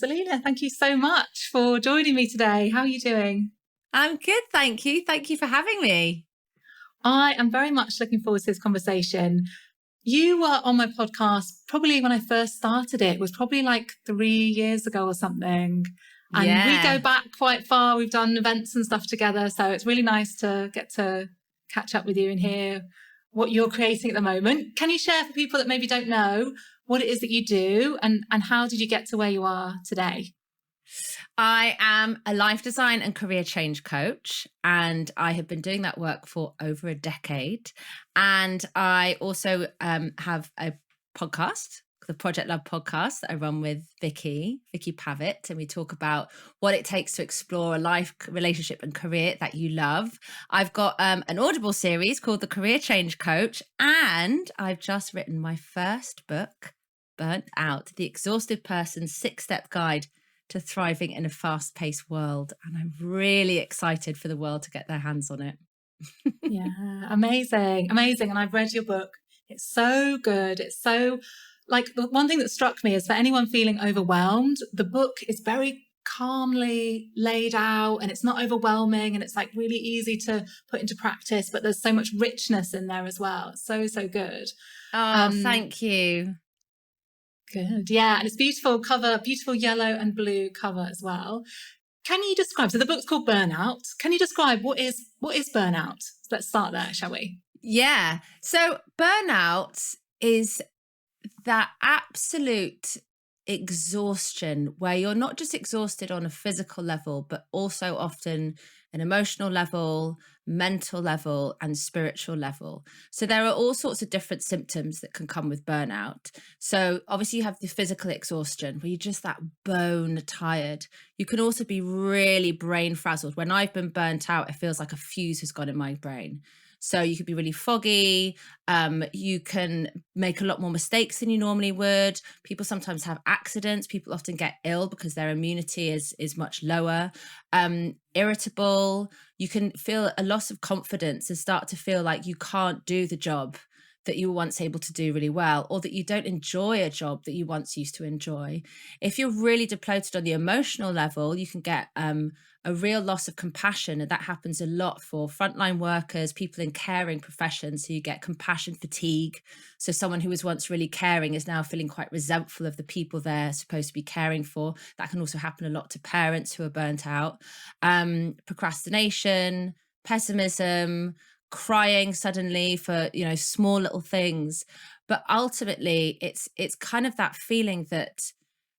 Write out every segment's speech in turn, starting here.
Selina, thank you so much for joining me today. How are you doing? I'm good, thank you. Thank you for having me. I am very much looking forward to this conversation. You were on my podcast probably when I first started it. It was probably like 3 years ago or something. And we go back quite far. We've done events and stuff together. So it's really nice to get to catch up with you and hear what you're creating at the moment. Can you share for people that maybe don't know what it is that you do and how did you get to where you are today? I am a life design and career change coach, and I have been doing that work for over a decade. And I also have a podcast, the Project Love podcast that I run with Vicky Pavitt, and we talk about what it takes to explore a life, relationship and career that you love. I've got an Audible series called The Career Change Coach, and I've just written my first book, Burnout, The Exhausted Person's 6-Step Guide to Thriving in a Fast-Paced World. And I'm really excited for the world to get their hands on it. Yeah, amazing. And I've read your book. It's so good. It's so, like, the one thing that struck me is for anyone feeling overwhelmed, the book is very calmly laid out and it's not overwhelming and it's like really easy to put into practice, but there's so much richness in there as well. It's so good. Oh, thank you. Good. Yeah. And it's beautiful cover, beautiful yellow and blue cover as well. Can you describe, so the book's called Burnout. Can you describe what is burnout? Let's start there, shall we? Yeah. So burnout is that absolute exhaustion where you're not just exhausted on a physical level, but also often an emotional level, mental level, and spiritual level. So there are all sorts of different symptoms that can come with burnout. So obviously you have the physical exhaustion where you're just that bone tired. You can also be really brain frazzled. When I've been burnt out, it feels like a fuse has gone in my brain. So you could be really foggy. You can make a lot more mistakes than you normally would. People sometimes have accidents. People often get ill because their immunity is much lower. Irritable. You can feel a loss of confidence and start to feel like you can't do the job that you were once able to do really well, or that you don't enjoy a job that you once used to enjoy. If you're really depleted on the emotional level, you can get a real loss of compassion. And that happens a lot for frontline workers, people in caring professions who get compassion fatigue. So someone who was once really caring is now feeling quite resentful of the people they're supposed to be caring for. That can also happen a lot to parents who are burnt out. Procrastination, pessimism, crying suddenly for, small little things. But ultimately, it's kind of that feeling that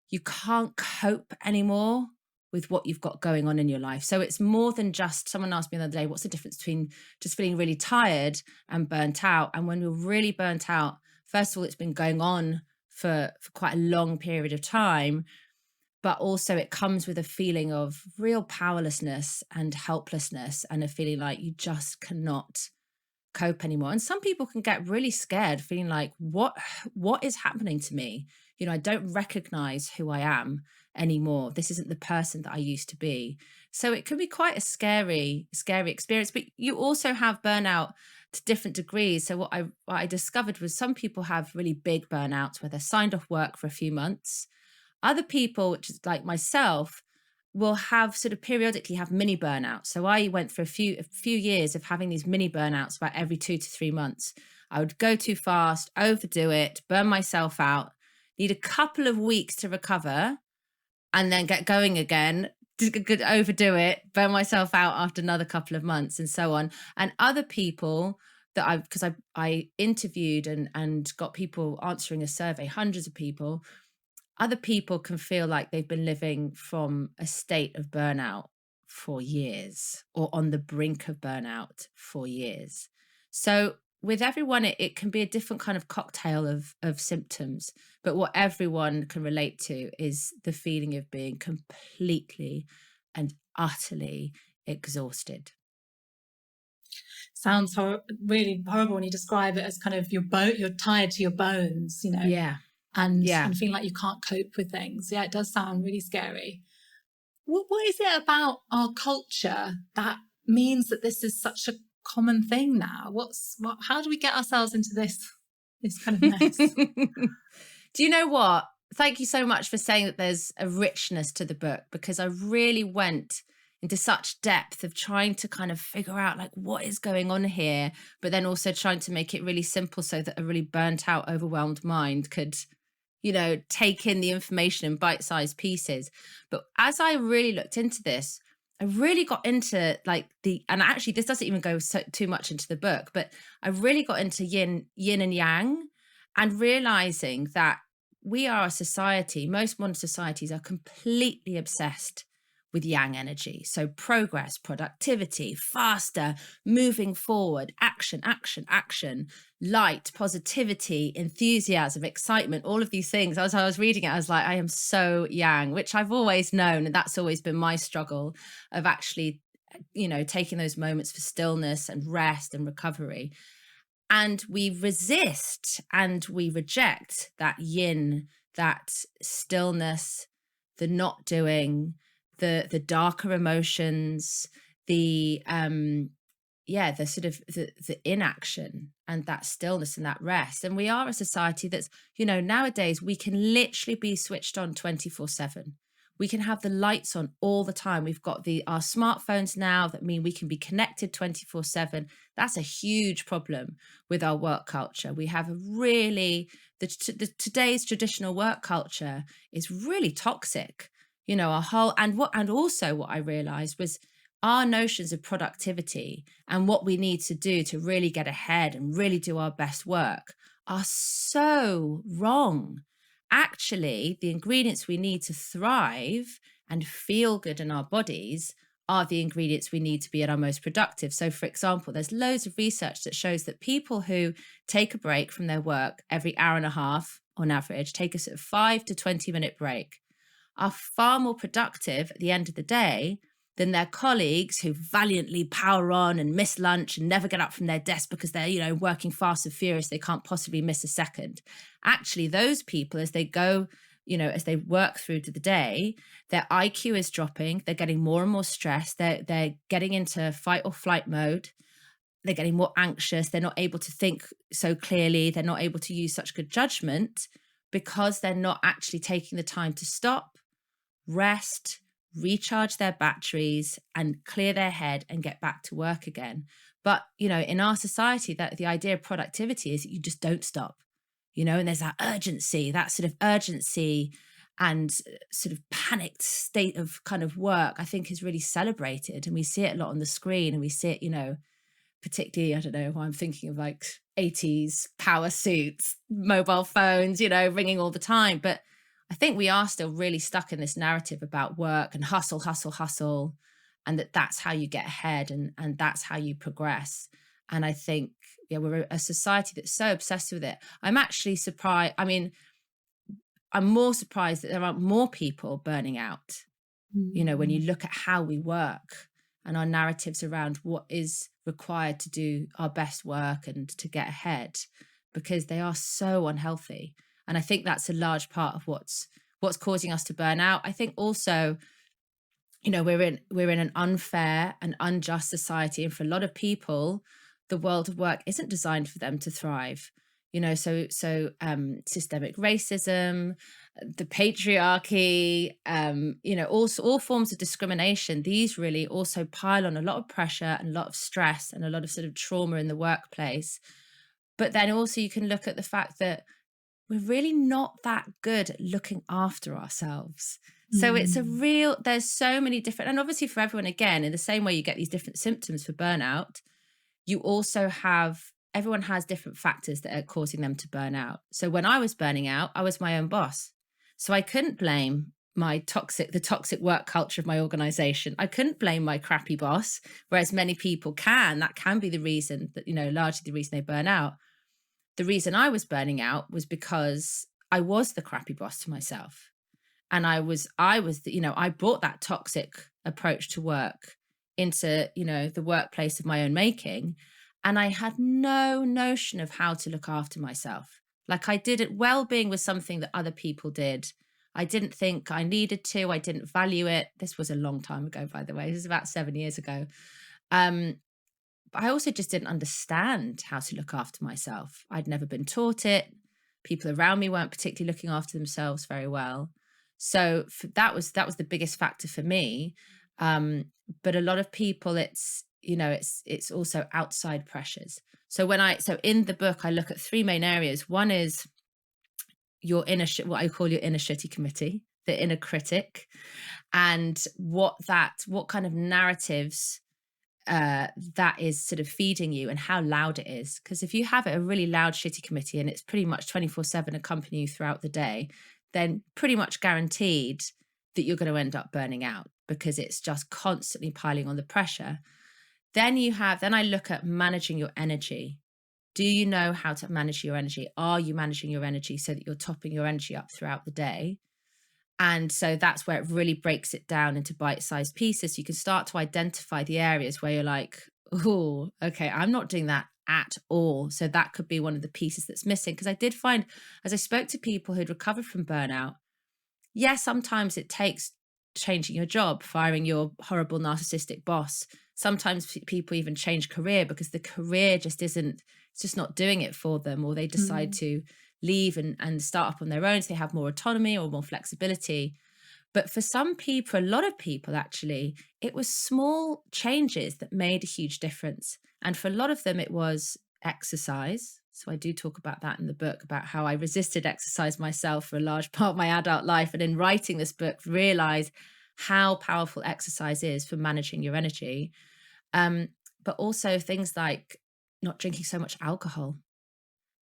you can't cope anymore with what you've got going on in your life. So it's more than just, someone asked me the other day, what's the difference between just feeling really tired and burnt out? And when you're really burnt out, first of all, it's been going on for quite a long period of time, but also it comes with a feeling of real powerlessness and helplessness and a feeling like you just cannot cope anymore. And some people can get really scared, feeling like, what is happening to me? I don't recognize who I am anymore. This isn't the person that I used to be. So it can be quite a scary experience. But you also have burnout to different degrees. So what I discovered was some people have really big burnouts where they're signed off work for a few months. Other people, which is like myself, will have sort of periodically have mini burnouts. So I went for a few years of having these mini burnouts about every 2 to 3 months. I would go too fast, overdo it, burn myself out, need a couple of weeks to recover, and then get going again, overdo it, burn myself out after another couple of months, and so on. And other people that because I interviewed and got people answering a survey, hundreds of people, other people can feel like they've been living from a state of burnout for years or on the brink of burnout for years. So with everyone, it can be a different kind of cocktail of symptoms. But what everyone can relate to is the feeling of being completely and utterly exhausted. Sounds really horrible when you describe it as kind of you're tired to your bones, Yeah. And feeling like you can't cope with things. Yeah, it does sound really scary. What is it about our culture that means that this is such a common thing now? How do we get ourselves into this kind of mess? Do you know what? thank you so much for saying that there's a richness to the book, because I really went into such depth of trying to kind of figure out like what is going on here, but then also trying to make it really simple so that a really burnt out, overwhelmed mind could, take in the information in bite-sized pieces. But as I really looked into this, I really got into like and actually this doesn't even go too much into the book, but I really got into yin and yang, and realizing that we are a society, most modern societies are completely obsessed with yang energy. So progress, productivity, faster, moving forward, action, action, action, light, positivity, enthusiasm, excitement, all of these things. As I was reading it, I was like, I am so yang, which I've always known. And that's always been my struggle of actually, taking those moments for stillness and rest and recovery. And we resist and we reject that yin, that stillness, the not doing, the darker emotions, the sort of the inaction and that stillness and that rest. And we are a society that's, nowadays we can literally be switched on 24/7. We can have the lights on all the time. We've got our smartphones now that mean we can be connected 24/7. That's a huge problem with our work culture. We have today's traditional work culture is really toxic. And also what I realized was our notions of productivity and what we need to do to really get ahead and really do our best work are so wrong. Actually, the ingredients we need to thrive and feel good in our bodies are the ingredients we need to be at our most productive. So, for example, there's loads of research that shows that people who take a break from their work every hour and a half on average, take a sort of 5 to 20-minute break, are far more productive at the end of the day than their colleagues who valiantly power on and miss lunch and never get up from their desk because they're, working fast and furious. They can't possibly miss a second. Actually, those people, as they go, as they work through to the day, their IQ is dropping. They're getting more and more stressed. They're getting into fight or flight mode. They're getting more anxious. They're not able to think so clearly. They're not able to use such good judgment because they're not actually taking the time to stop, rest, recharge their batteries and clear their head and get back to work again. But, in our society, that the idea of productivity is that you just don't stop, and there's that sort of urgency and sort of panicked state of kind of work, I think is really celebrated. And we see it a lot on the screen, and we see it, particularly, I don't know, I'm thinking of like 80s power suits, mobile phones, ringing all the time. But I think we are still really stuck in this narrative about work and hustle, hustle, hustle, and that's how you get ahead and that's how you progress. And I think, we're a society that's so obsessed with it. I'm actually surprised. I mean, I'm more surprised that there aren't more people burning out, when you look at how we work and our narratives around what is required to do our best work and to get ahead, because they are so unhealthy. And I think that's a large part of what's causing us to burn out. I think also, we're in an unfair and unjust society, and for a lot of people, the world of work isn't designed for them to thrive. So systemic racism, the patriarchy, all forms of discrimination. These really also pile on a lot of pressure and a lot of stress and a lot of sort of trauma in the workplace. But then also you can look at the fact that we're really not that good at looking after ourselves. So there's so many different, and obviously for everyone, again, in the same way you get these different symptoms for burnout, you also everyone has different factors that are causing them to burn out. So when I was burning out, I was my own boss. So I couldn't blame the toxic work culture of my organization. I couldn't blame my crappy boss, whereas many people can. That can be the reason that, largely the reason they burn out. The reason I was burning out was because I was the crappy boss to myself. And I brought that toxic approach to work into, the workplace of my own making. And I had no notion of how to look after myself. Like I didn't, well-being was something that other people did. I didn't think I needed to, I didn't value it. This was a long time ago, by the way. This is about 7 years ago. But I also just didn't understand how to look after myself. I'd never been taught it. People around me weren't particularly looking after themselves very well. So that was the biggest factor for me. But a lot of people, it's, you know, it's also outside pressures. So in the book, I look at three main areas. One is your inner, what I call your inner shitty committee, the inner critic, and what kind of narratives that is sort of feeding you and how loud it is. Because if you have a really loud shitty committee and it's pretty much 24/7 accompanying you throughout the day, then pretty much guaranteed that you're going to end up burning out, because it's just constantly piling on the pressure. Then I look at managing your energy. Do you know how to manage your energy? Are you managing your energy so that you're topping your energy up throughout the day? And so that's where it really breaks it down into bite-sized pieces. You can start to identify the areas where you're like, oh, okay, I'm not doing that at all. So that could be one of the pieces that's missing. Because I did find, as I spoke to people who'd recovered from burnout, yes, sometimes it takes changing your job, firing your horrible narcissistic boss. Sometimes people even change career because the career it's just not doing it for them, or they decide to leave and start up on their own, so they have more autonomy or more flexibility. But for some people, a lot of people actually, it was small changes that made a huge difference. And for a lot of them, it was exercise. So I do talk about that in the book, about how I resisted exercise myself for a large part of my adult life. And in writing this book, realize how powerful exercise is for managing your energy. But also things like not drinking so much alcohol.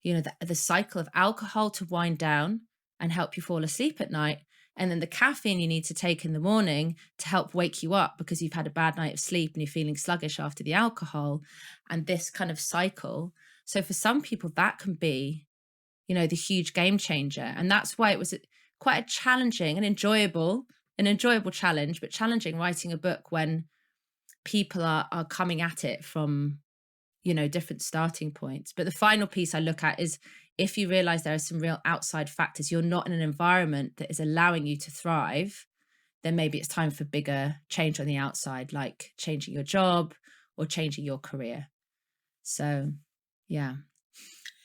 You know, the cycle of alcohol to wind down and help you fall asleep at night. And then the caffeine you need to take in the morning to help wake you up because you've had a bad night of sleep and you're feeling sluggish after the alcohol, and this kind of cycle. So for some people, that can be, you know, the huge game changer. And that's why it was quite a challenging and enjoyable challenge, but challenging writing a book when people are coming at it from, you know, different starting points. But the final piece I look at is, if you realize there are some real outside factors, you're not in an environment that is allowing you to thrive, then maybe it's time for bigger change on the outside, like changing your job or changing your career. So yeah,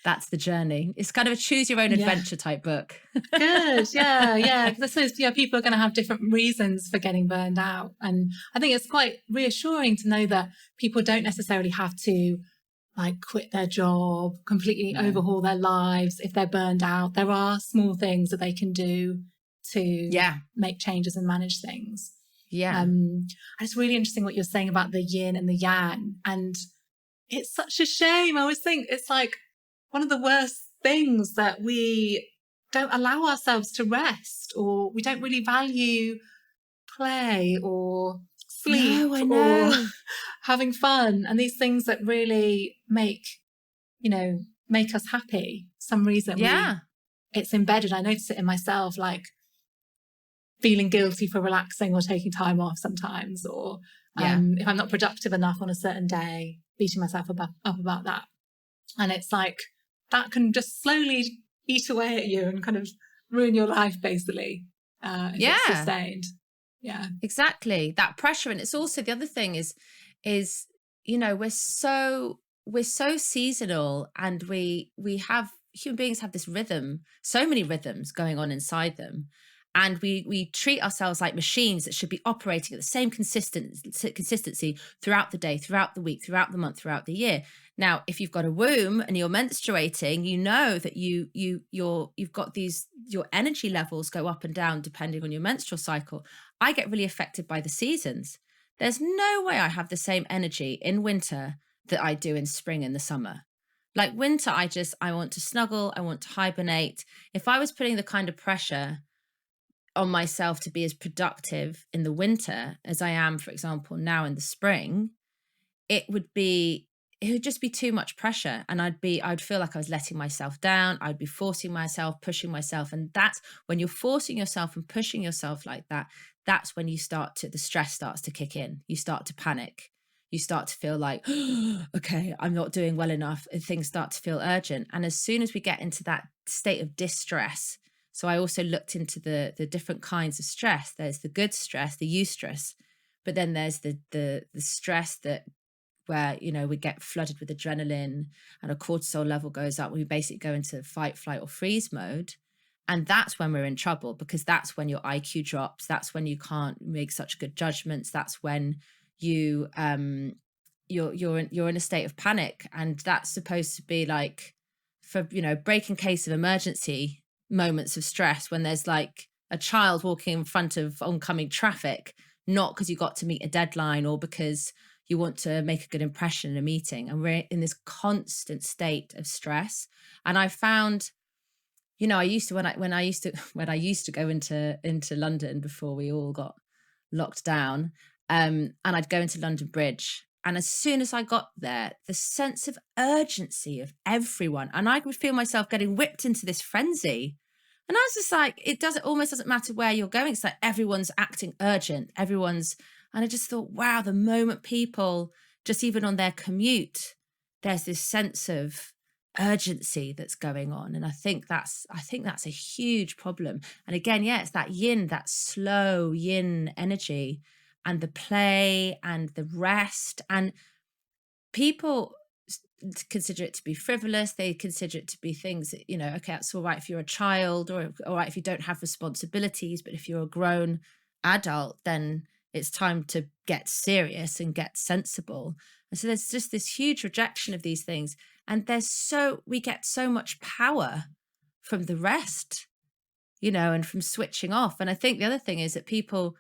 that's the journey. It's kind of a choose your own adventure type book. Good. Yeah. Because I suppose people are going to have different reasons for getting burned out. And I think it's quite reassuring to know that people don't necessarily have to like quit their job, completely overhaul their lives if they're burned out. There are small things that they can do to make changes and manage things. Yeah. And it's really interesting what you're saying about the yin and the yang. And it's such a shame. I always think it's like one of the worst things that we don't allow ourselves to rest, or we don't really value play or sleep or having fun, and these things that really make us happy for some reason. It's embedded. I notice it in myself, like feeling guilty for relaxing or taking time off sometimes, or if I'm not productive enough on a certain day, beating myself up about that. And it's like that can just slowly eat away at you and kind of ruin your life, basically, if it's sustained. Yeah, exactly. That pressure. And it's also, the other thing is, you know, we're so seasonal, and human beings have this rhythm, so many rhythms going on inside them. And we treat ourselves like machines that should be operating at the same consistency throughout the day, throughout the week, throughout the month, throughout the year. Now, if you've got a womb and you're menstruating, you know that you've got your energy levels go up and down depending on your menstrual cycle. I get really affected by the seasons. There's no way I have the same energy in winter that I do in spring and the summer. Like winter, I want to snuggle, I want to hibernate. If I was putting the kind of pressure on myself to be as productive in the winter as I am, for example, now in the spring, it would just be too much pressure. And I'd feel like I was letting myself down. I'd be forcing myself, pushing myself. And that's when you're forcing yourself and pushing yourself like that, that's when the stress starts to kick in. You start to panic. You start to feel like, okay, I'm not doing well enough. And things start to feel urgent. And as soon as we get into that state of distress, so I also looked into the different kinds of stress. There's the good stress, the eustress, but then there's the stress that where, you know, we get flooded with adrenaline and a cortisol level goes up. We basically go into fight, flight or freeze mode. And that's when we're in trouble, because that's when your IQ drops. That's when you can't make such good judgments. That's when you're in a state of panic. And that's supposed to be like, for, you know, break in case of emergency moments of stress, when there's like a child walking in front of oncoming traffic, not because you got to meet a deadline or because you want to make a good impression in a meeting. And we're in this constant state of stress. And I found, you know, I used to when I used to go into London before we all got locked down, and I'd go into London Bridge, and as soon as I got there, the sense of urgency of everyone, and I would feel myself getting whipped into this frenzy, and I was just like, almost doesn't matter where you're going. It's like everyone's acting urgent, and I just thought, wow, the moment people just even on their commute, there's this sense of urgency that's going on. And I think that's a huge problem. And again, yeah, it's that yin, that slow yin energy, and the play and the rest. And people consider it to be frivolous. They consider it to be things that, you know, okay, that's all right if you're a child, or all right if you don't have responsibilities, but if you're a grown adult, then it's time to get serious and get sensible. And so there's just this huge rejection of these things. And we get so much power from the rest, you know, and from switching off. And I think the other thing is that people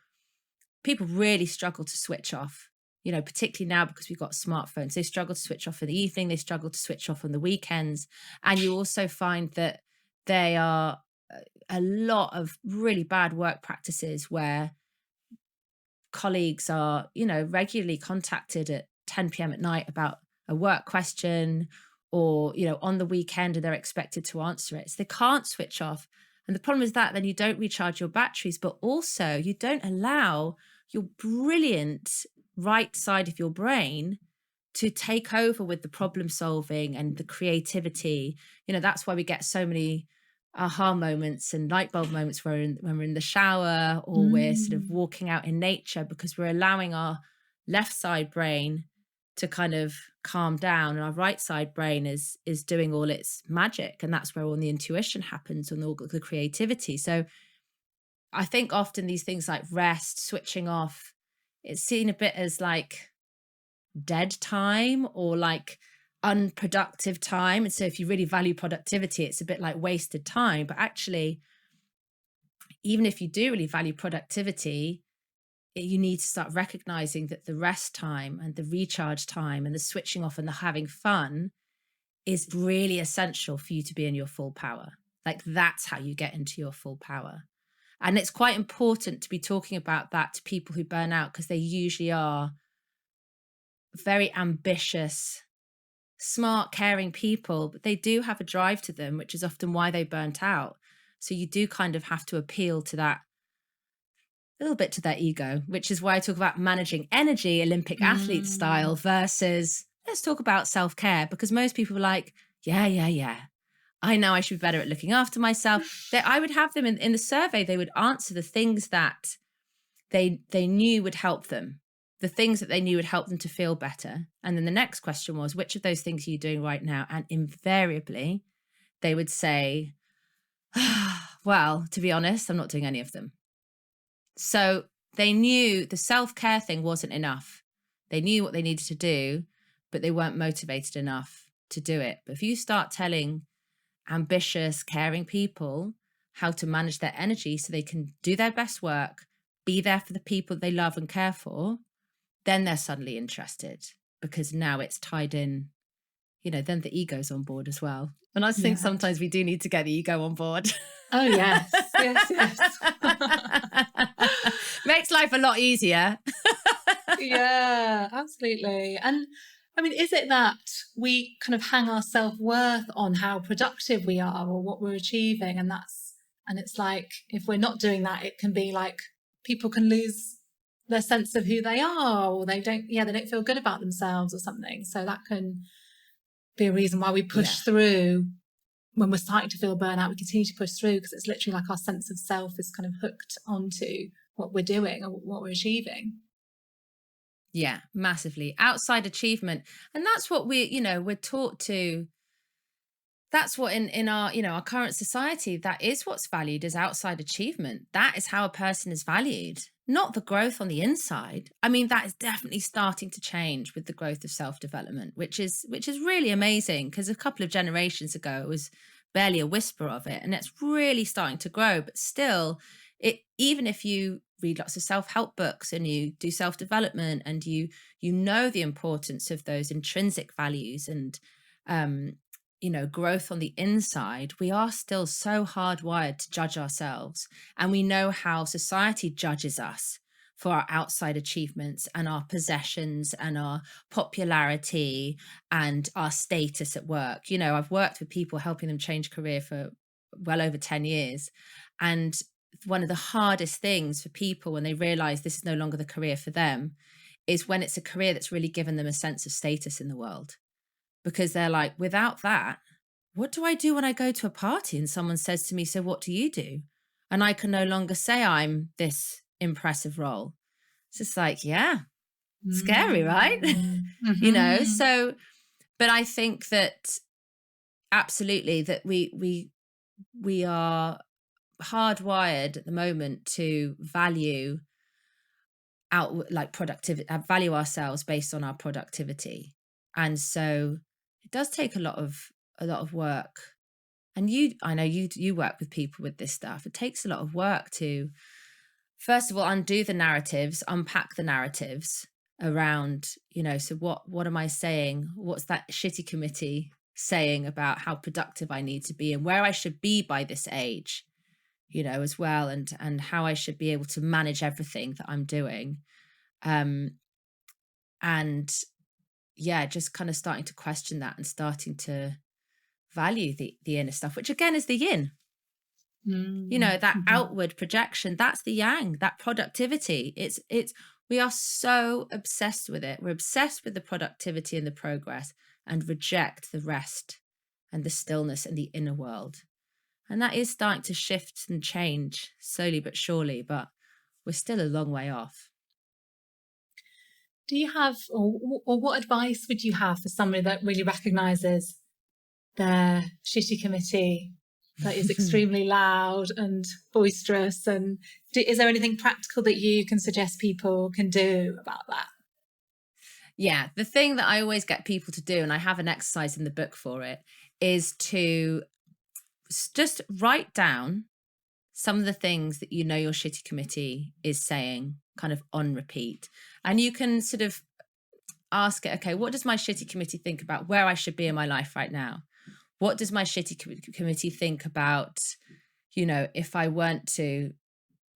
really struggle to switch off, you know, particularly now because we've got smartphones. They struggle to switch off in the evening. They struggle to switch off on the weekends. And you also find that they are a lot of really bad work practices where colleagues are, you know, regularly contacted at 10 p.m. at night about a work question, or, you know, on the weekend, and they're expected to answer it. So they can't switch off. And the problem is that then you don't recharge your batteries, but also you don't allow your brilliant right side of your brain to take over with the problem solving and the creativity. You know, that's why we get so many aha moments and light bulb moments when we're in the shower, or we're sort of walking out in nature, because we're allowing our left side brain to kind of calm down, and our right side brain is doing all its magic. And that's where all the intuition happens and all the creativity. So I think often these things like rest, switching off, it's seen a bit as like dead time or like unproductive time. And so if you really value productivity, it's a bit like wasted time. But actually, even if you do really value productivity, you need to start recognizing that the rest time and the recharge time and the switching off and the having fun is really essential for you to be in your full power. Like, that's how you get into your full power. And it's quite important to be talking about that to people who burn out, because they usually are very ambitious, smart, caring people, but they do have a drive to them, which is often why they burnt out. So you do kind of have to appeal to that, a little bit to their ego, which is why I talk about managing energy, Olympic athlete style, versus let's talk about self-care, because most people are like, yeah, I know I should be better at looking after myself. I would have them in the survey, they would answer the things that they knew would help them, the things that they knew would help them to feel better. And then the next question was, which of those things are you doing right now? And invariably, they would say, well, to be honest, I'm not doing any of them. So they knew the self-care thing wasn't enough. They knew what they needed to do, but they weren't motivated enough to do it. But if you start telling ambitious, caring people how to manage their energy so they can do their best work, be there for the people they love and care for, then they're suddenly interested, because now it's tied in, you know, then the ego's on board as well. And I think sometimes we do need to get the ego on board. Oh, yes. Yes. Makes life a lot easier. Yeah, absolutely. And I mean, is it that we kind of hang our self-worth on how productive we are or what we're achieving? And it's like, if we're not doing that, it can be like people can lose their sense of who they are, or they don't feel good about themselves or something. So that can be a reason why we push through. When we're starting to feel burnout, we continue to push through, because it's literally like our sense of self is kind of hooked onto what we're doing or what we're achieving. Yeah, massively. Outside achievement. And that's what we're taught to. That's what in our, our current society, that is what's valued as outside achievement. That is how a person is valued, not the growth on the inside. I mean, that is definitely starting to change with the growth of self-development, which is really amazing, because a couple of generations ago it was barely a whisper of it, and it's really starting to grow. But still, even if you read lots of self-help books and you do self-development and you know the importance of those intrinsic values and growth on the inside, we are still so hardwired to judge ourselves. And we know how society judges us for our outside achievements and our possessions and our popularity and our status at work. I've worked with people, helping them change career for well over 10 years. And one of the hardest things for people when they realize this is no longer the career for them is when it's a career that's really given them a sense of status in the world. Because they're like, without that, what do I do when I go to a party and someone says to me, so what do you do? And I can no longer say I'm this impressive role. It's just like, yeah, scary, right? Mm-hmm. So, but I think that absolutely that we are hardwired at the moment to value productivity, value ourselves based on our productivity. And so it does take a lot of work. And I know you work with people with this stuff. It takes a lot of work to, first of all, undo the narratives, unpack the narratives around, so what am I saying? What's that shitty committee saying about how productive I need to be and where I should be by this age, as well, and how I should be able to manage everything that I'm doing. And yeah, just kind of starting to question that and starting to value the inner stuff, which again is the yin. That outward projection, that's the yang, that productivity. We are so obsessed with it. We're obsessed with the productivity and the progress and reject the rest and the stillness and the inner world. And that is starting to shift and change slowly but surely, but we're still a long way off. Do you have, or what advice would you have for somebody that really recognises their shitty committee that is extremely loud and boisterous? And is there anything practical that you can suggest people can do about that? Yeah, the thing that I always get people to do, and I have an exercise in the book for it, is to just write down some of the things that your shitty committee is saying kind of on repeat. And you can sort of ask it, okay, what does my shitty committee think about where I should be in my life right now? What does my shitty committee think about, if I weren't to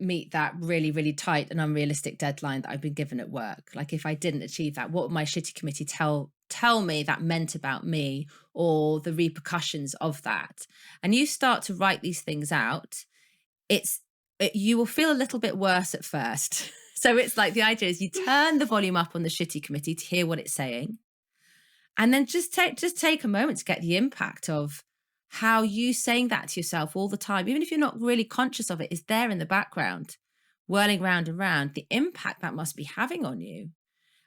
meet that really, really tight and unrealistic deadline that I've been given at work? Like, if I didn't achieve that, what would my shitty committee tell me that meant about me, or the repercussions of that? And you start to write these things out. You will feel a little bit worse at first. So it's like, the idea is you turn the volume up on the shitty committee to hear what it's saying. And then just take a moment to get the impact of how you saying that to yourself all the time, even if you're not really conscious of it, is there in the background, whirling round and round, the impact that must be having on you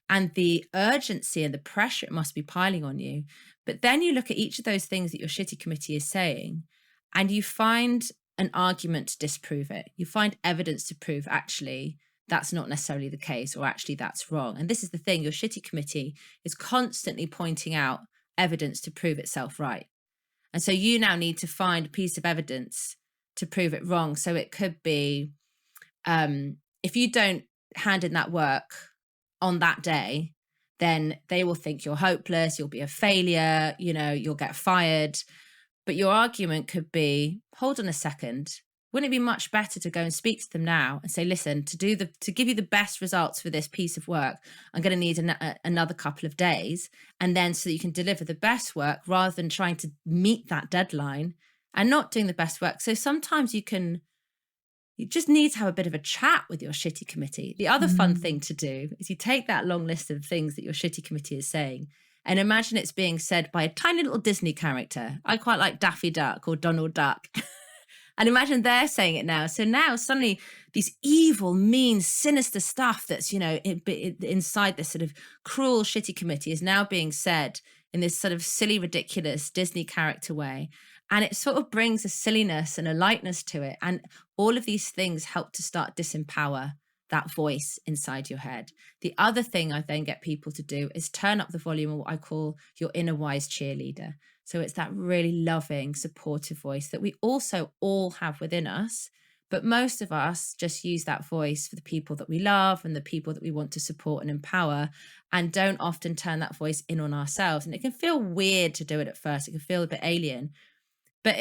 and the urgency and the pressure it must be piling on you. But then you look at each of those things that your shitty committee is saying, and you find an argument to disprove it. You find evidence to prove actually that's not necessarily the case, or actually that's wrong. And this is the thing, your shitty committee is constantly pointing out evidence to prove itself right. And so you now need to find a piece of evidence to prove it wrong. So it could be, if you don't hand in that work on that day, then they will think you're hopeless, you'll be a failure, you'll get fired. But your argument could be, hold on a second, wouldn't it be much better to go and speak to them now and say, listen, to give you the best results for this piece of work, I'm going to need another couple of days. And then so that you can deliver the best work rather than trying to meet that deadline and not doing the best work. So sometimes you just need to have a bit of a chat with your shitty committee. The other fun thing to do is you take that long list of things that your shitty committee is saying and imagine it's being said by a tiny little Disney character. I quite like Daffy Duck or Donald Duck. And imagine they're saying it now. So now suddenly these evil, mean, sinister stuff that's, inside this sort of cruel, shitty committee is now being said in this sort of silly, ridiculous Disney character way. And it sort of brings a silliness and a lightness to it. And all of these things help to start disempower that voice inside your head. The other thing I then get people to do is turn up the volume of what I call your inner wise cheerleader. So it's that really loving, supportive voice that we also all have within us. But most of us just use that voice for the people that we love and the people that we want to support and empower, and don't often turn that voice in on ourselves. And it can feel weird to do it at first. It can feel a bit alien. But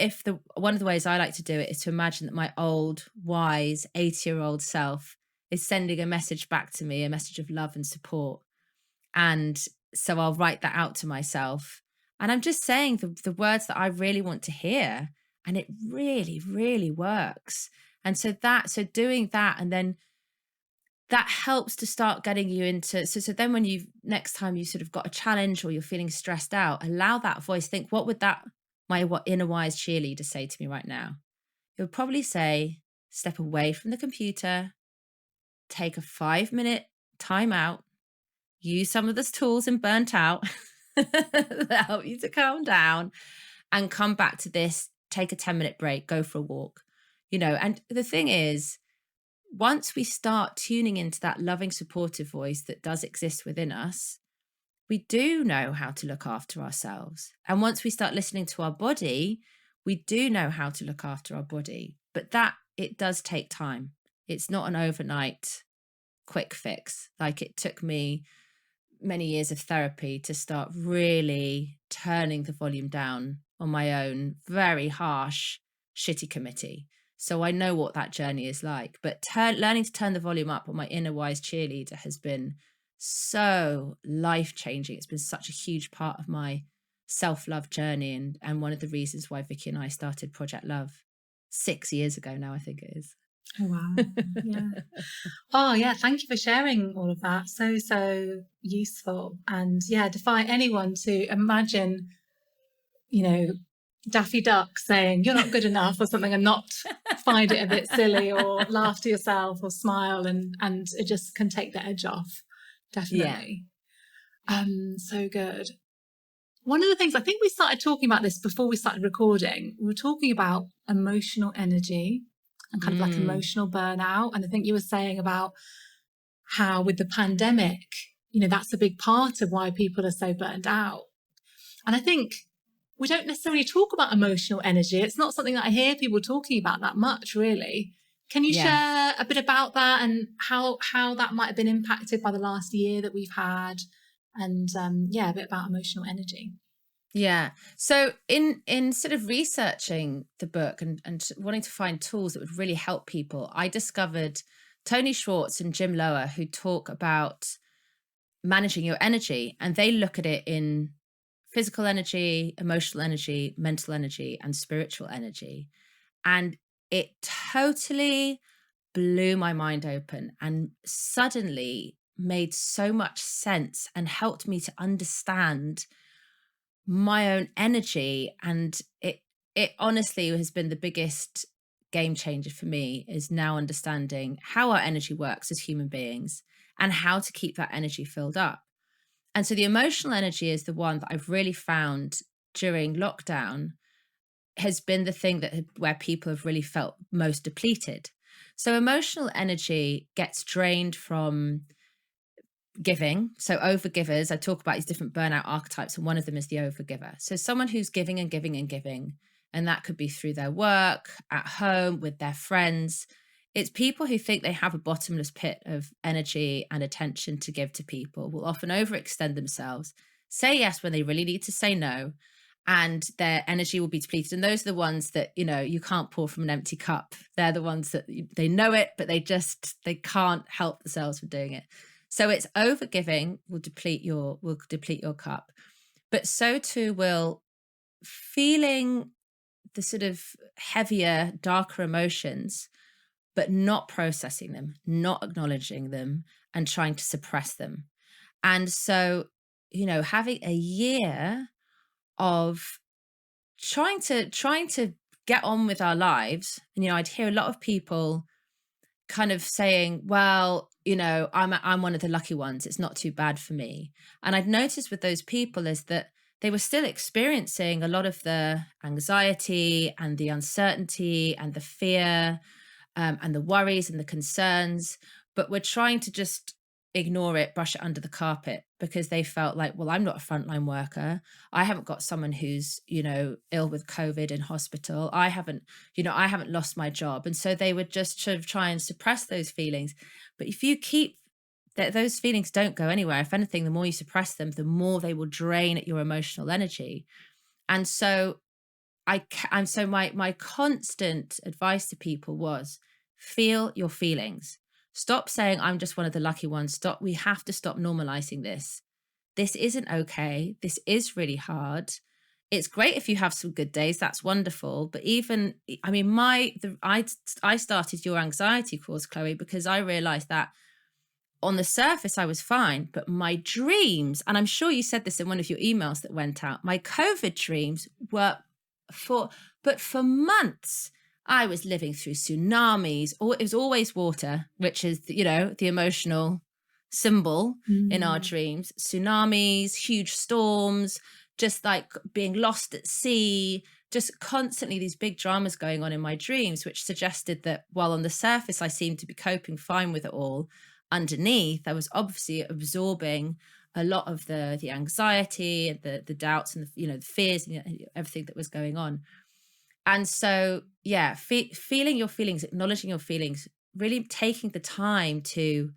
one of the ways I like to do it is to imagine that my old, wise, 80-year-old self is sending a message back to me, a message of love and support. And so I'll write that out to myself. And I'm just saying the words that I really want to hear. And it really, really works. And so doing that, and then that helps to start getting you into, so then when next time you sort of got a challenge or you're feeling stressed out, allow that voice, think, what would my inner wise cheerleader say to me right now? It would probably say, step away from the computer, take a 5-minute time out, use some of the tools in Burnt Out that help you to calm down, and come back to this, take a 10-minute break, go for a walk. And the thing is, once we start tuning into that loving, supportive voice that does exist within us, we do know how to look after ourselves. And once we start listening to our body, we do know how to look after our body. But it does take time. It's not an overnight quick fix. Like, it took me many years of therapy to start really turning the volume down on my own very harsh, shitty committee. So I know what that journey is like. But learning to turn the volume up on my inner wise cheerleader has been so life-changing. It's been such a huge part of my self-love journey, and one of the reasons why Vicky and I started Project Love 6 years ago now, I think it is. Oh, wow. Yeah. Oh, yeah. Thank you for sharing all of that. So, so useful. And yeah, defy anyone to imagine, Daffy Duck saying you're not good enough or something, and not find it a bit silly or laugh to yourself or smile, and it just can take the edge off. Definitely. Yeah. So good. One of the things, I think we started talking about this before we started recording, we were talking about emotional energy and kind of like emotional burnout. And I think you were saying about how with the pandemic, that's a big part of why people are so burned out. And I think we don't necessarily talk about emotional energy. It's not something that I hear people talking about that much, really. Can you share a bit about that and how that might have been impacted by the last year that we've had? And a bit about emotional energy. Yeah. So in sort of researching the book and wanting to find tools that would really help people, I discovered Tony Schwartz and Jim Lower, who talk about managing your energy, and they look at it in physical energy, emotional energy, mental energy, and spiritual energy. And it totally blew my mind open and suddenly made so much sense and helped me to understand my own energy. And it honestly has been the biggest game changer for me, is now understanding how our energy works as human beings and how to keep that energy filled up. And so the emotional energy is the one that I've really found during lockdown has been the thing where people have really felt most depleted. So emotional energy gets drained from giving. So overgivers, I talk about these different burnout archetypes, and one of them is the overgiver. So someone who's giving and giving and giving, and that could be through their work, at home, with their friends. It's people who think they have a bottomless pit of energy and attention to give to people, will often overextend themselves, say yes when they really need to say no, and their energy will be depleted. And those are the ones that, you can't pour from an empty cup. They're the ones that they know it, but they can't help themselves from doing it. So it's overgiving will deplete your cup, but so too will feeling the sort of heavier, darker emotions, but not processing them, not acknowledging them, and trying to suppress them. And so, having a year of trying to get on with our lives. And, I'd hear a lot of people kind of saying, well, I'm one of the lucky ones. It's not too bad for me. And I'd noticed with those people is that they were still experiencing a lot of the anxiety and the uncertainty and the fear, and the worries and the concerns, but were trying to just ignore it, brush it under the carpet, because they felt like, well, I'm not a frontline worker. I haven't got someone who's, ill with COVID in hospital. I haven't lost my job. And so they would just sort of try and suppress those feelings. But if you keep those feelings don't go anywhere. If anything, the more you suppress them, the more they will drain at your emotional energy. And so my constant advice to people was, feel your feelings. Stop saying I'm just one of the lucky ones. We have to stop normalizing this. This isn't okay. This is really hard. It's great if you have some good days. That's wonderful. But I started your anxiety course, Chloe, because I realized that on the surface, I was fine, but my dreams, and I'm sure you said this in one of your emails that went out, my COVID dreams were for months, I was living through tsunamis, or it was always water, which is, the emotional symbol in our dreams, tsunamis, huge storms, just like being lost at sea, just constantly these big dramas going on in my dreams, which suggested that while on the surface, I seemed to be coping fine with it all, underneath, I was obviously absorbing a lot of the anxiety and the doubts and the fears and everything that was going on. And so, feeling your feelings, acknowledging your feelings, really taking the time to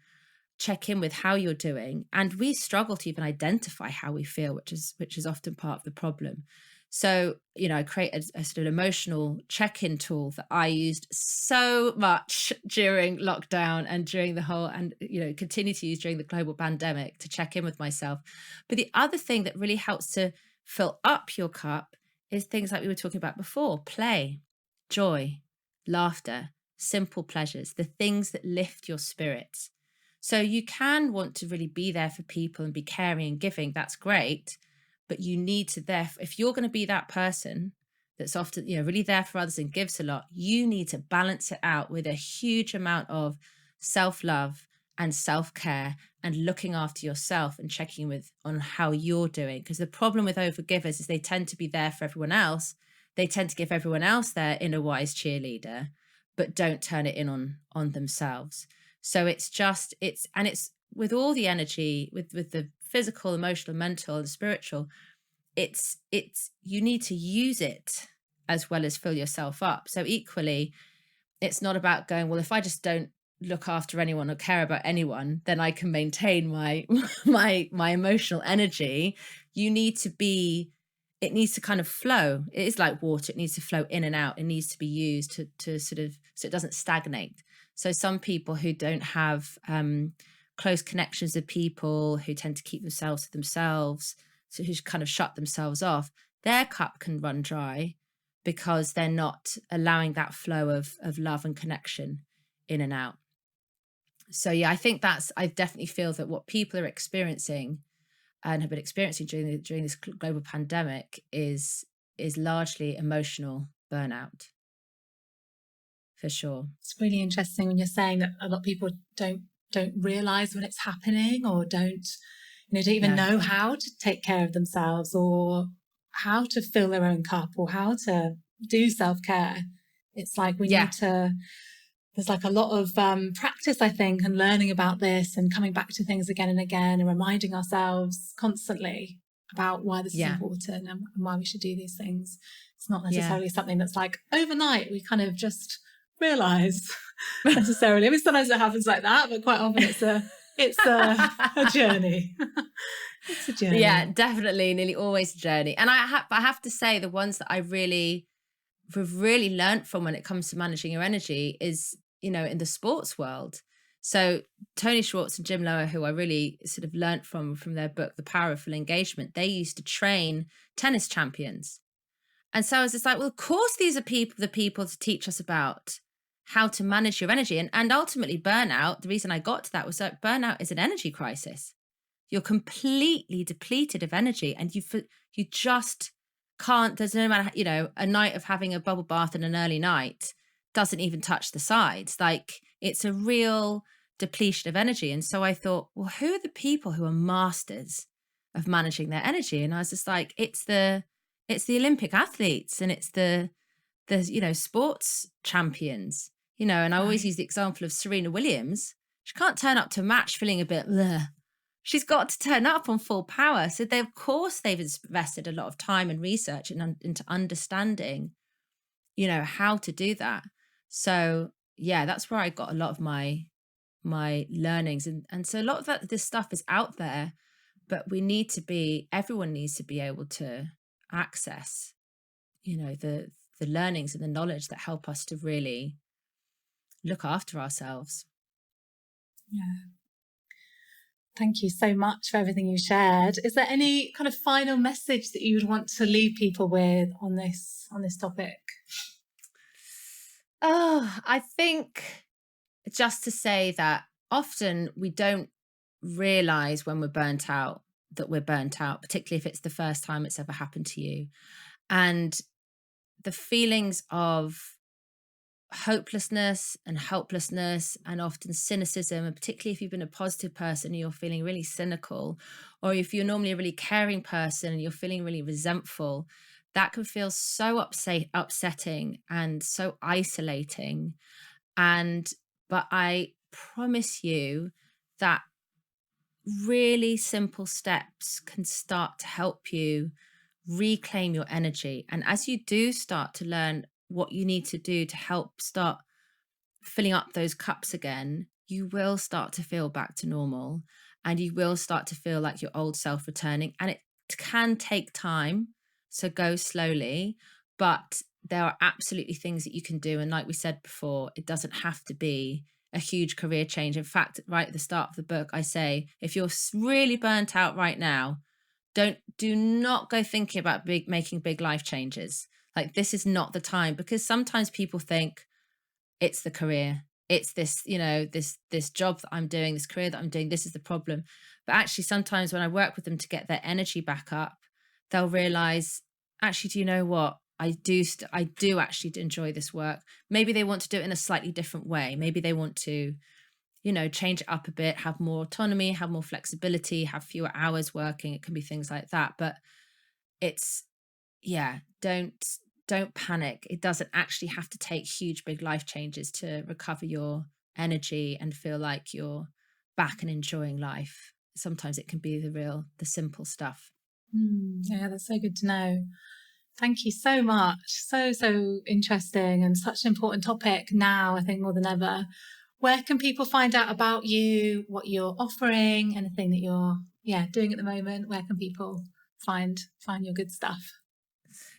check in with how you're doing. And we struggle to even identify how we feel, which is often part of the problem. So, I created a sort of emotional check-in tool that I used so much during lockdown and during the whole, and, continue to use during the global pandemic to check in with myself. But the other thing that really helps to fill up your cup is things like we were talking about before: play, joy, laughter, simple pleasures, the things that lift your spirits. So you can want to really be there for people and be caring and giving. That's great. But you need to if you're going to be that person that's often, really there for others and gives a lot, you need to balance it out with a huge amount of self-love and self-care and looking after yourself and checking on how you're doing. Because the problem with overgivers is they tend to be there for everyone else. They tend to give everyone else their inner wise cheerleader, but don't turn it in on themselves. So it's with all the energy, with the physical, emotional, mental, and spiritual, it's you need to use it as well as fill yourself up. So equally, it's not about going, well, if I just don't look after anyone or care about anyone, then I can maintain my emotional energy. It needs to kind of flow. It is like water. It needs to flow in and out. It needs to be used to sort of, so it doesn't stagnate. So some people who don't have close connections with people, who tend to keep themselves to themselves, so who kind of shut themselves off, their cup can run dry because they're not allowing that flow of love and connection in and out. So I think I definitely feel that what people are experiencing and have been experiencing during this global pandemic is largely emotional burnout, for sure. It's really interesting when you're saying that a lot of people don't realize when it's happening, or don't even know how to take care of themselves, or how to fill their own cup, or how to do self-care. It's like we need to, there's like a lot of practice, I think, and learning about this and coming back to things again and again and reminding ourselves constantly about why this is important and why we should do these things. It's not necessarily something that's like overnight we kind of just realize necessarily. I mean, sometimes it happens like that, but quite often it's a journey. It's a journey. Yeah, definitely, nearly always a journey. And I have to say, the ones that we've really learned from when it comes to managing your energy is, in the sports world. So Tony Schwartz and Jim Lower, who I really sort of learned from their book, The Power of Full Engagement, they used to train tennis champions. And so I was just like, well, of course, these are the people to teach us about how to manage your energy. And ultimately burnout, the reason I got to that was that burnout is an energy crisis. You're completely depleted of energy, and you just there's no matter, a night of having a bubble bath and an early night doesn't even touch the sides. Like, it's a real depletion of energy. And so I thought, well, who are the people who are masters of managing their energy? And I was just like, it's the Olympic athletes, and it's the sports champions, and I always use the example of Serena Williams. She can't turn up to a match feeling a bit bleh. She's got to turn up on full power. So of course they've invested a lot of time and research into understanding, how to do that. So yeah, that's where I got a lot of my learnings. And so a lot of this stuff is out there, but everyone needs to be able to access, the learnings and the knowledge that help us to really look after ourselves. Yeah. Thank you so much for everything you shared. Is there any kind of final message that you would want to leave people with on this topic? Oh, I think just to say that often we don't realize when we're burnt out that we're burnt out, particularly if it's the first time it's ever happened to you. And the feelings of hopelessness and helplessness and often cynicism, and particularly if you've been a positive person and you're feeling really cynical, or if you're normally a really caring person and you're feeling really resentful, that can feel so upsetting and so isolating. But I promise you that really simple steps can start to help you reclaim your energy. And as you do start to learn what you need to do to help start filling up those cups again, you will start to feel back to normal, and you will start to feel like your old self returning. And it can take time, so go slowly, but there are absolutely things that you can do. And like we said before, it doesn't have to be a huge career change. In fact, right at the start of the book, I say, if you're really burnt out right now, do not go thinking about making big life changes. Like, this is not the time, because sometimes people think it's the career, it's this, this job that I'm doing, this career that I'm doing, this is the problem. But actually, sometimes when I work with them to get their energy back up, they'll realize, actually, do you know what? I do actually enjoy this work. Maybe they want to do it in a slightly different way. Maybe they want to, change it up a bit, have more autonomy, have more flexibility, have fewer hours working. It can be things like that. But don't panic. It doesn't actually have to take huge, big life changes to recover your energy and feel like you're back and enjoying life. Sometimes it can be the simple stuff. Yeah, that's so good to know. Thank you so much. So interesting, and such an important topic now, I think, more than ever. Where can people find out about you, what you're offering, anything that you're doing at the moment? Where can people find your good stuff?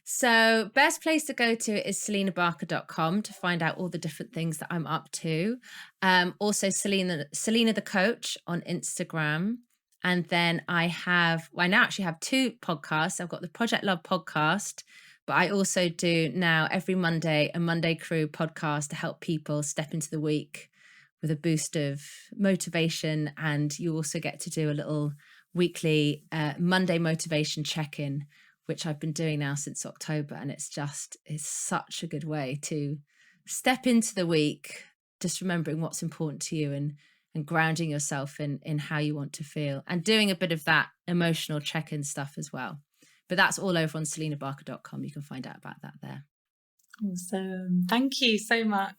So best place to go to is selinabarker.com to find out all the different things that I'm up to. Also Selina the Coach on Instagram. And then I now actually have 2 podcasts. I've got the Project Love podcast, but I also do now every Monday a Monday Crew podcast to help people step into the week with a boost of motivation. And you also get to do a little weekly Monday motivation check-in, which I've been doing now since October. And it's such a good way to step into the week, just remembering what's important to you and grounding yourself in how you want to feel, and doing a bit of that emotional check-in stuff as well. But that's all over on selinabarker.com. You can find out about that there. Awesome. Thank you so much.